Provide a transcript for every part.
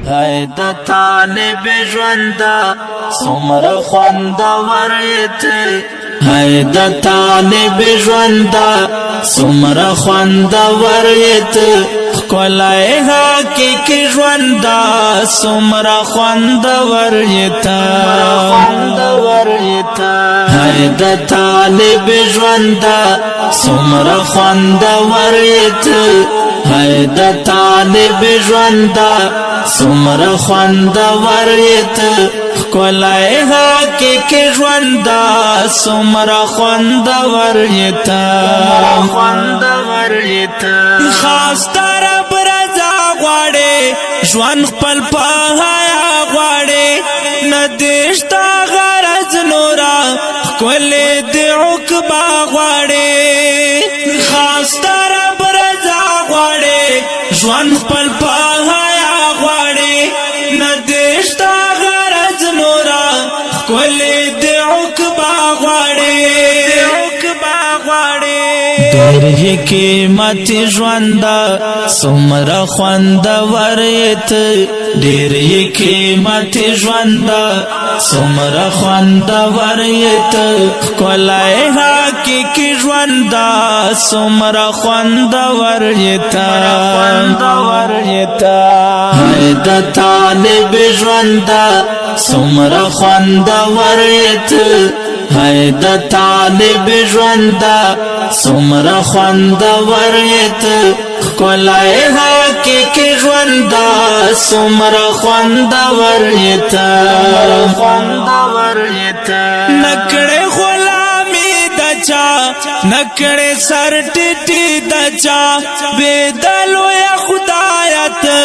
هاي د طالب ژوندا څومره خوندور یې ته هاي د طالب ژوندا څومره خوندور یې ته ښکلی حقیقي ژوندا څومره خوندور یې ته هاي د طالب ژوندا څومره خوندور یې ته هاي د طالب ژوندا څومره خوندور یې ته ښکلی حقیقي ژوندا څومره خوندور یې ته خاص طرف رضا غواړې ژوند خپل په حیا غواړې نه دې شته غرض نوره ښکلې دې عقبا غواړې خاص طرف رضا غواړې ژوند خپل په حیا غواړې نه دې شته غرض نوره ښکلې دې عقبا غواړې ډېر یې قیمت ژوندا څومره خوندور یې ته ډېر یې قیمت ژوندا څومره خوندور یې ته ښکلی حقیقي ژوندا څومره خوندور یې ته هاي د طالب ژوندا څومره خوندور یې ته هاي د طالب ژوندا څومره خوندور یې ته ښکلی حقیقي ژوندا څومره خوندور یې ته نکړې غلامي د چا نکړې سر ټیټي د چا بې د لویه خدایه ته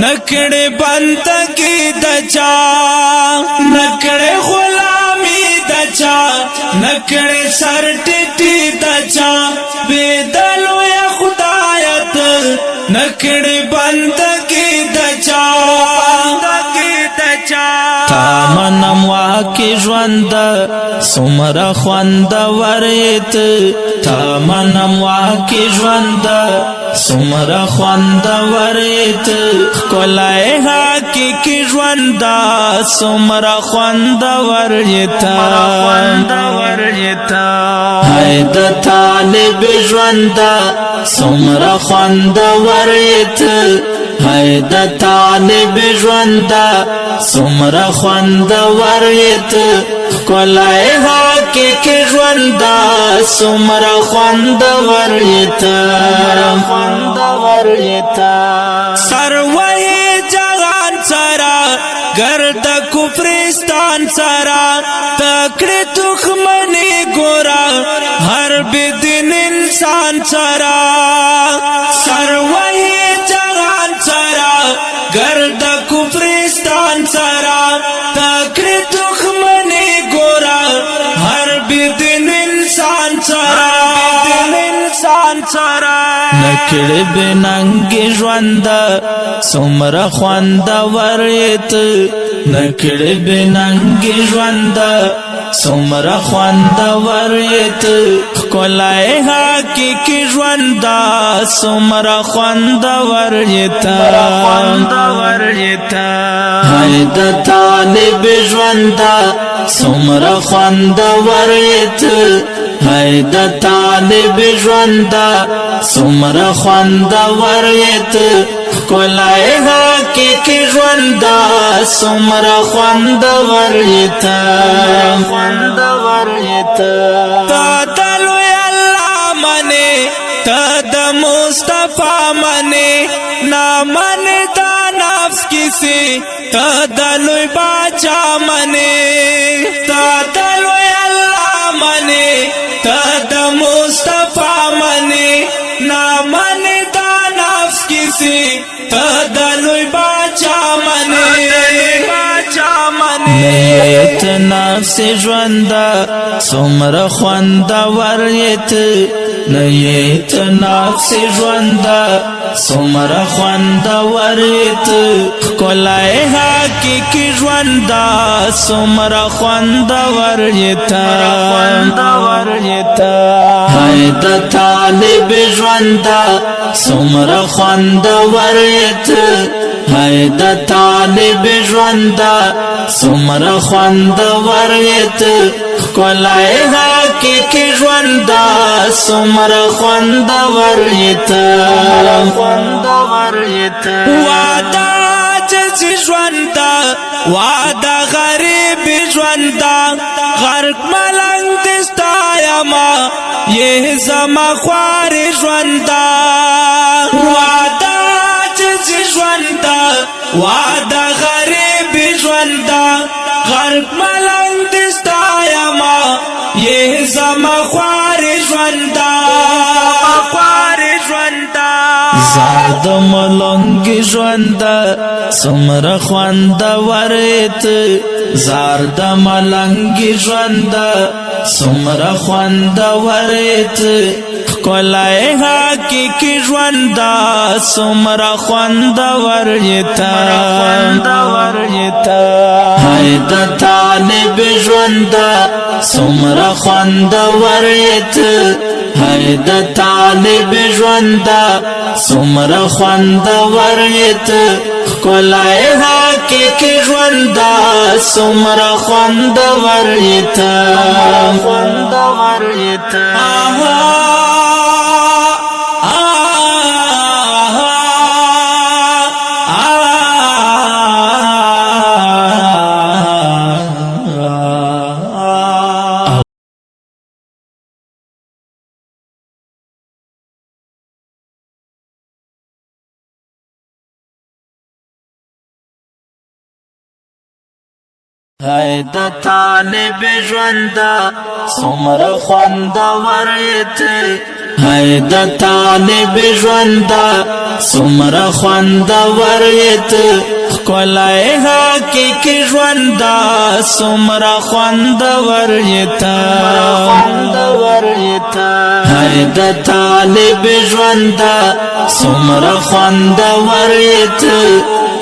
نکړې بندګي د چا نکړې غلامي د چا نکړې سر ټیټي د چا بې د لویه خدایه ته نکړې بندګي د چا تا منم واکې ژوندا څومره خوندور یې ته تا منم واکې ژوندا څومره خوندور یې ته ښکلی حقیقي ژوندا څومره خوندور یې ته هاي د طالب ژوندا څومره خوندور یې ته هاي د طالب ژوندا څومره خوندور یې ته ښکلی حقیقي ژوندا څومره خوندور یې ته سر وهي جهان سره ګرد کفرستان سره تکړې دښمني ګوره هر بدین انسان سره سر وهي جهان سره ګرد کفرستان سره تکړې دښمني ګوره هر بدین انسان سره نکړې بننګې ژوندا څومره خوندور یې ته نکړې بننګې ژوندا څومره خوندور یې ته ښکلی حقیقي ژوندا څومره خوندور یې ته هاي د طالب ژوندا څومره خوندور یې ته هاي د طالب ژوندا څومره خوندور یې ته ښکلی حقیقي ژوندا څومره خوندور یې ته تا د لوی الله منې ته د مصطفی منې نه منې دا نفس کیسې ته د لوی باچا منې تا د لوی الله منې ته د مصطفی منې نه منې دا نفس کیسې ته د لوی باچا منې نیت نفس ژوندا څومره خوندور یې ته نیت نفس ژوندا څومره خوندور یې ته ښکلی حقیقي ژوندا څومره خوندور یې ته هاي د طالب ژوندا څومره خوندور یې ته هاي د طالب ژوندا سمره خوندور یت ښکلی حقیقي ژوندا سمره خوندور یت واده عاجزي ژوندا واده غریبي ژوندا غرق ملنګ دې ستایمه یې زما خوارې ژوندا واده عاجزي ژوندا واده غریبي ژوندا غرق ملنګ دې ستایمه یې زما خوارې ژوندا زاد ملنګ ژوندا سمره خوندور یت زاد ملنګ ژوندا سمره خوندور یت ښکلی حقیقي ژوندا سمره خوندور یت هاي د طالب ژوندا سمره خوندور یت هاي د طالب ژوندا سمره خوندور یت ښکلی حقیقي ژوندا سمره خوندور یت هاي د طالب ژوندا سمره خوندور یت هاي د طالب ژوندا سمره خوندور یت ښکلی حقیقي ژوندا سمره خوندور یت هاي د طالب ژوندا سمره خوندور یت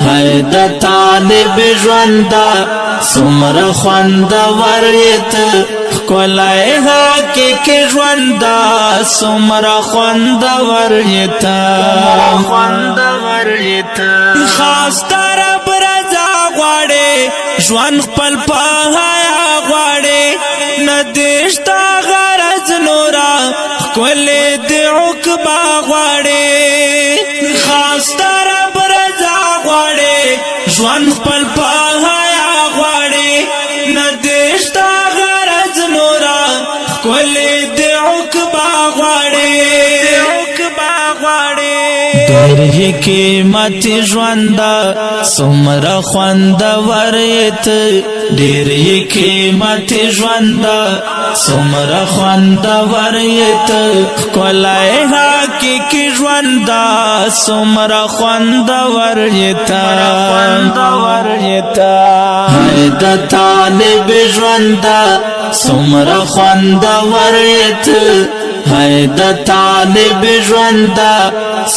هاي د طالب ژوندا سمره خوندور یت ښکلی حقیقي ژوندا سمره خوندور یت خاص طرف رضا غواړې ژوند خپل په حیا غواړې نه دې شته غرض نوره ښکلې دې عقبه غواړې خاص طرف رضا غواړې ژوند خپل په حیا غواړې نه دې شته غرض نوره ښکلې دې عقبه غواړې ډېر قیمتي ژوندا سمره خوندور یت ډېر قیمتي ژوندا سمره خوندور یت ښکلی حقیقي ژوندا سمره خوندور یت هاي د طالب ژوندا سمره خوندور یت هاي د طالب ژوندا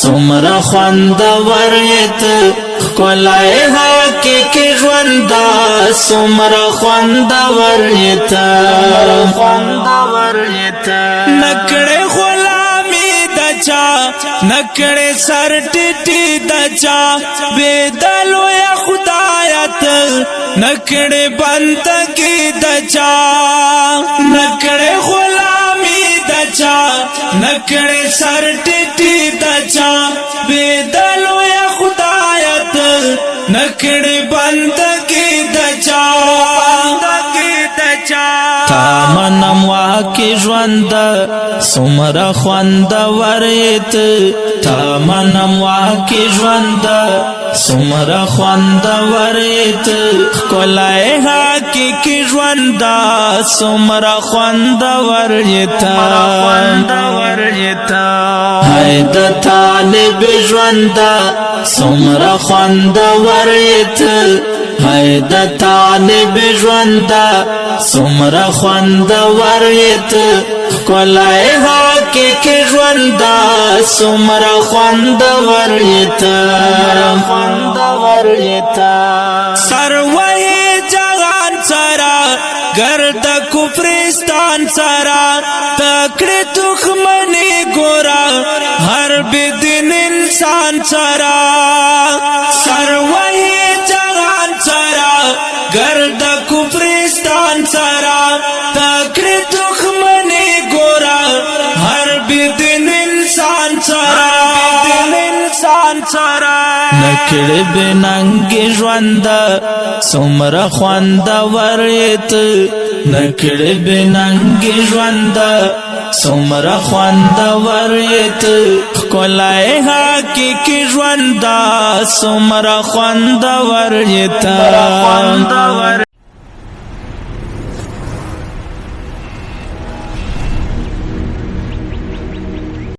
سمره خوندور یت ښکلی حقیقي ژوندا سمره خوندور یت نکړې غلامي د چا نکړې سر ټیټي د چا بېدلو یا خدایت نکړې بندګي د چا نکړې غلامي د چا نکړې سر ټیټي د چا بېدلو یا خدایت نکړې بندګي د چا تا منم واقع ژوندا سمره خوندور یت تا منم واقع ژوندا سمره خوندور یت ښکلی حقیقي ژوندا سمره خوندور یت هاي د طالب ژوندا سمره خوندور یت هاي د طالب ژوندا سمره خوندور یت ښکلی حقیقي ژوندا سمره خوندور یت سروي جهان سرا گرد کفرستان سرا تکړه دښمنی ګورا هر بدن انسان سرا هر وحی جهان سرا گرد کفرستان سرا تکری دخمنی گورا هر بدن انسان سرا نکڑی بنانگی ژوند سمر خوند ورت نکڑی بنانگی ژوند سمر خوند ورت کولای حقیقی ژوند سمر خوند ورت